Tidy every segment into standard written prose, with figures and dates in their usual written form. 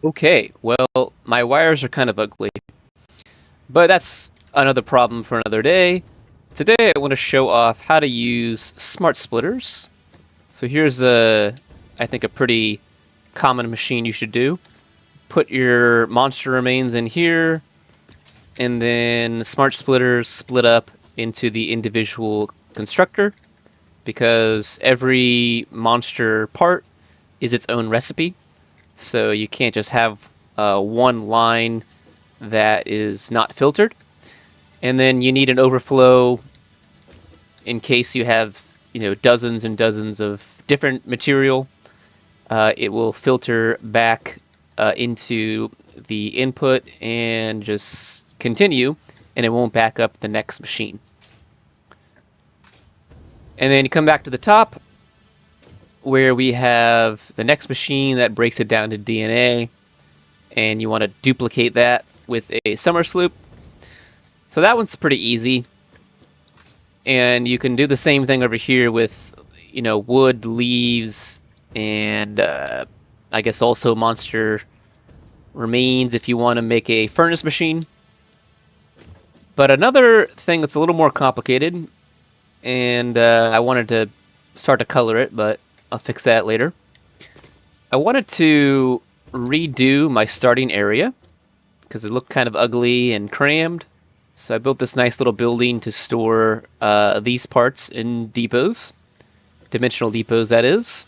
Okay, well, my wires are kind of ugly, but that's another problem for another day. Today I want to show off how to use smart splitters. So here's I think a pretty common machine you should do. Put your monster remains in here, and then smart splitters split up into the individual constructor, because every monster part is its own recipe. So you can't just have one line that is not filtered. And then you need an overflow in case you have, dozens and dozens of different material. It will filter back into the input and just continue, and it won't back up the next machine. And then you come back to the top where we have the next machine that breaks it down to DNA, and you want to duplicate that with a summer sloop. So that one's pretty easy. And you can do the same thing over here with, wood, leaves, and I guess also monster remains if you want to make a furnace machine. But another thing that's a little more complicated, and I wanted to start to color it, but I'll fix that later. I wanted to redo my starting area because it looked kind of ugly and crammed. So I built this nice little building to store these parts in depots, dimensional depots that is.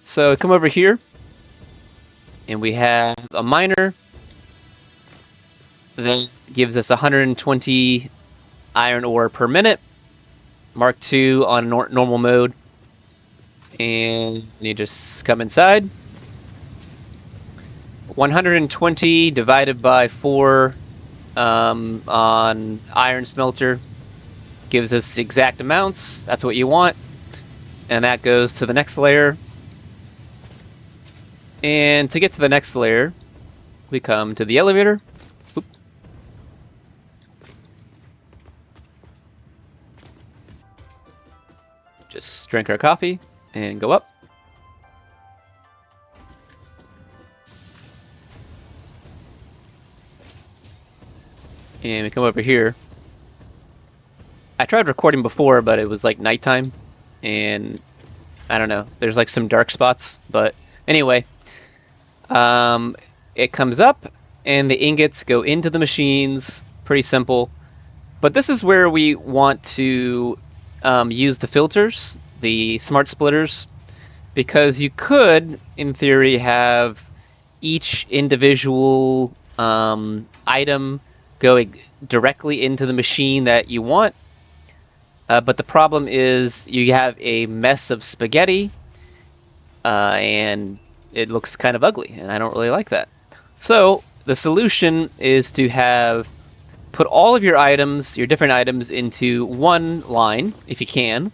So come over here, and we have a miner that gives us 120 iron ore per minute, Mark II on normal mode. And you just come inside. 120 divided by 4 on iron smelter gives us exact amounts. That's what you want. And that goes to the next layer. And to get to the next layer, we come to the elevator. Oop. Just drink our coffee and go up. And we come over here. I tried recording before, but it was like nighttime, and I don't know. There's like some dark spots, but anyway, it comes up, and the ingots go into the machines. Pretty simple. But this is where we want to use the filters, the smart splitters, because you could, in theory, have each individual item going directly into the machine that you want. But the problem is you have a mess of spaghetti, and it looks kind of ugly, and I don't really like that. So the solution is to put all of your items, your different items, into one line, if you can.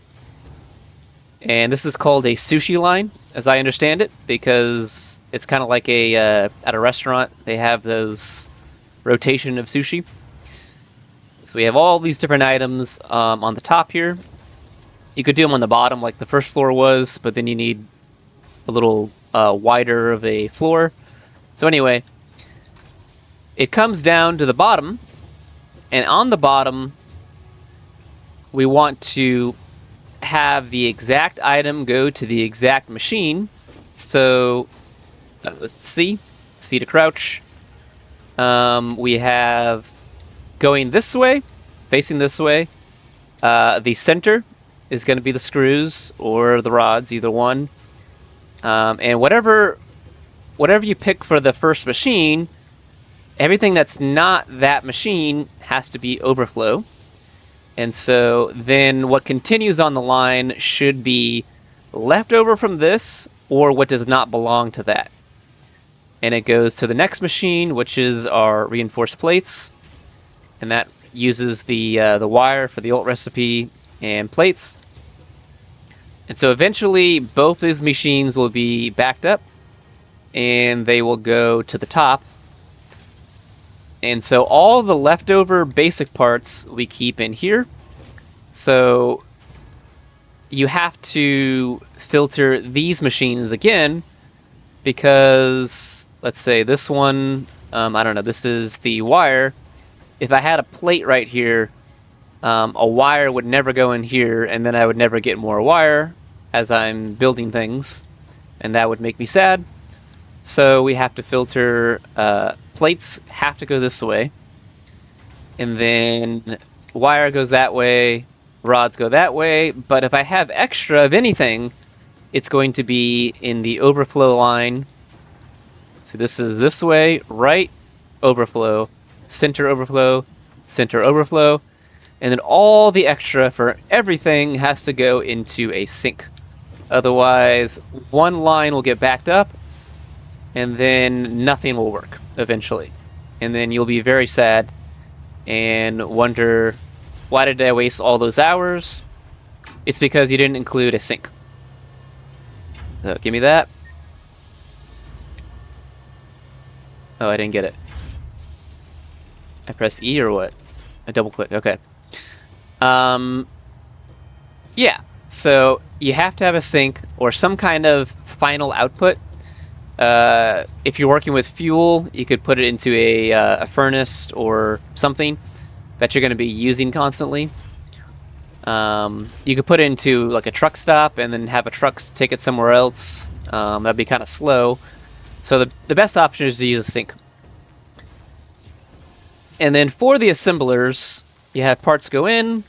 And this is called a sushi line, as I understand it, because it's kind of like at a restaurant, they have those rotation of sushi. So we have all these different items on the top here. You could do them on the bottom like the first floor was, but then you need a little wider of a floor. So anyway, it comes down to the bottom, and on the bottom, we want to have the exact item go to the exact machine. So let's C to crouch. We have going this way, facing this way. The center is going to be the screws or the rods, either one. And whatever you pick for the first machine, everything that's not that machine has to be overflow. And so then what continues on the line should be leftover from this or what does not belong to that. And it goes to the next machine, which is our reinforced plates. And that uses the wire for the old recipe and plates. And so eventually both these machines will be backed up and they will go to the top. And so all the leftover basic parts we keep in here. So you have to filter these machines again because let's say this one, I don't know, this is the wire. If I had a plate right here, a wire would never go in here, and then I would never get more wire as I'm building things, and that would make me sad. So we have to filter, plates have to go this way, and then wire goes that way, rods go that way, but if I have extra of anything, it's going to be in the overflow line. So this is this way, right, overflow, center overflow, center overflow, and then all the extra for everything has to go into a sink. Otherwise, one line will get backed up, and then nothing will work eventually. And then you'll be very sad and wonder, why did I waste all those hours? It's because you didn't include a sink. So give me that. Oh, I didn't get it. I press E or what? I double click, okay. Yeah, so you have to have a sink or some kind of final output. If you're working with fuel, you could put it into a furnace or something that you're going to be using constantly. You could put it into like a truck stop and then have a truck take it somewhere else. That'd be kind of slow. So the best option is to use a sink. And then for the assemblers, you have parts go in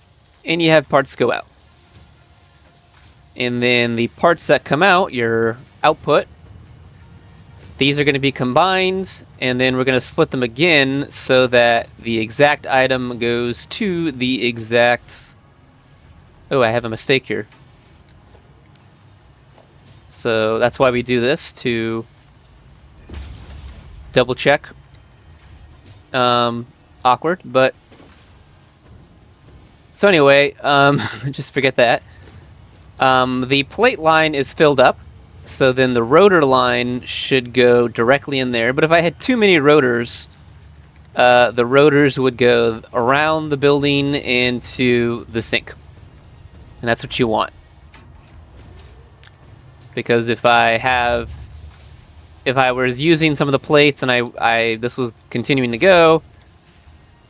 and you have parts go out. And then the parts that come out, your output, these are going to be combined, and then we're going to split them again so that the exact item goes to the exact... Oh, I have a mistake here. So that's why we do this, to double check. Awkward, but... So anyway, just forget that. The plate line is filled up, so then the rotor line should go directly in there. But if I had too many rotors, the rotors would go around the building and to the sink. And that's what you want. Because if I was using some of the plates and this was continuing to go,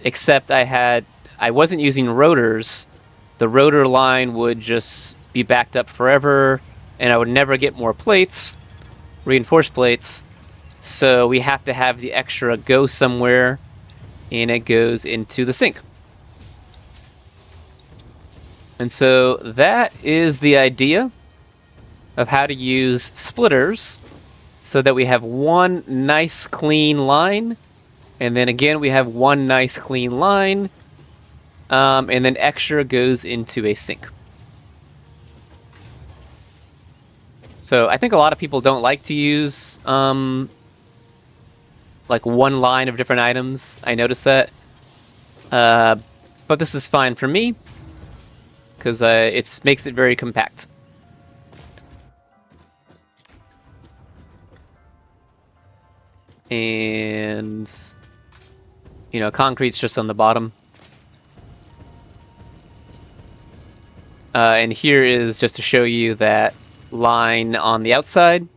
except I wasn't using rotors, the rotor line would just be backed up forever, and I would never get more plates, reinforced plates. So we have to have the extra go somewhere, and it goes into the sink. And so that is the idea of how to use splitters so that we have one nice clean line, and then again we have one nice clean line, and then extra goes into a sink. So I think a lot of people don't like to use like one line of different items. I noticed that. But this is fine for me, because it makes it very compact. And, you know, concrete's just on the bottom. And here is just to show you that line on the outside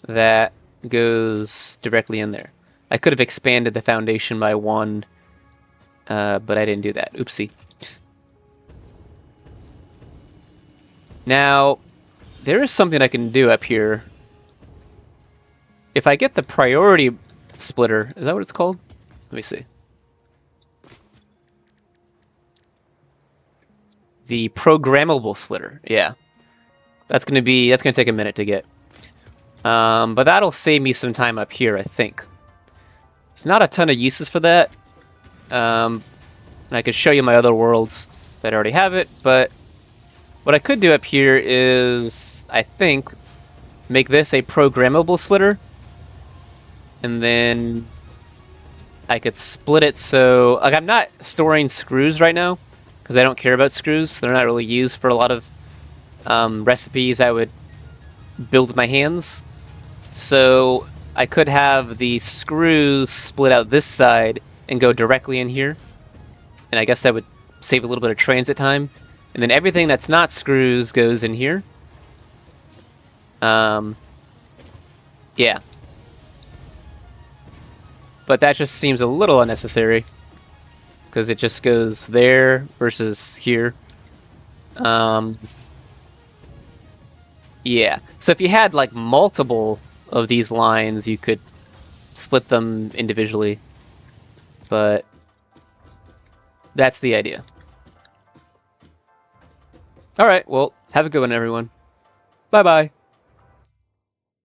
that goes directly in there. I could have expanded the foundation by one, but I didn't do that. Oopsie. Now, there is something I can do up here. If I get the priority splitter, is that what it's called? Let me see. The programmable splitter, yeah. That's gonna take a minute to get. But that'll save me some time up here, I think. There's not a ton of uses for that. I could show you my other worlds that already have it, but what I could do up here is, I think, make this a programmable splitter, and then I could split it so... Like, I'm not storing screws right now, because I don't care about screws. They're not really used for a lot of recipes I would build with my hands. So I could have the screws split out this side and go directly in here. And I guess that would save a little bit of transit time. And then everything that's not screws goes in here. Yeah. but that just seems a little unnecessary because it just goes there versus here. Yeah. So if you had like multiple of these lines, you could split them individually, but that's the idea. All right. Well, have a good one, everyone. Bye bye.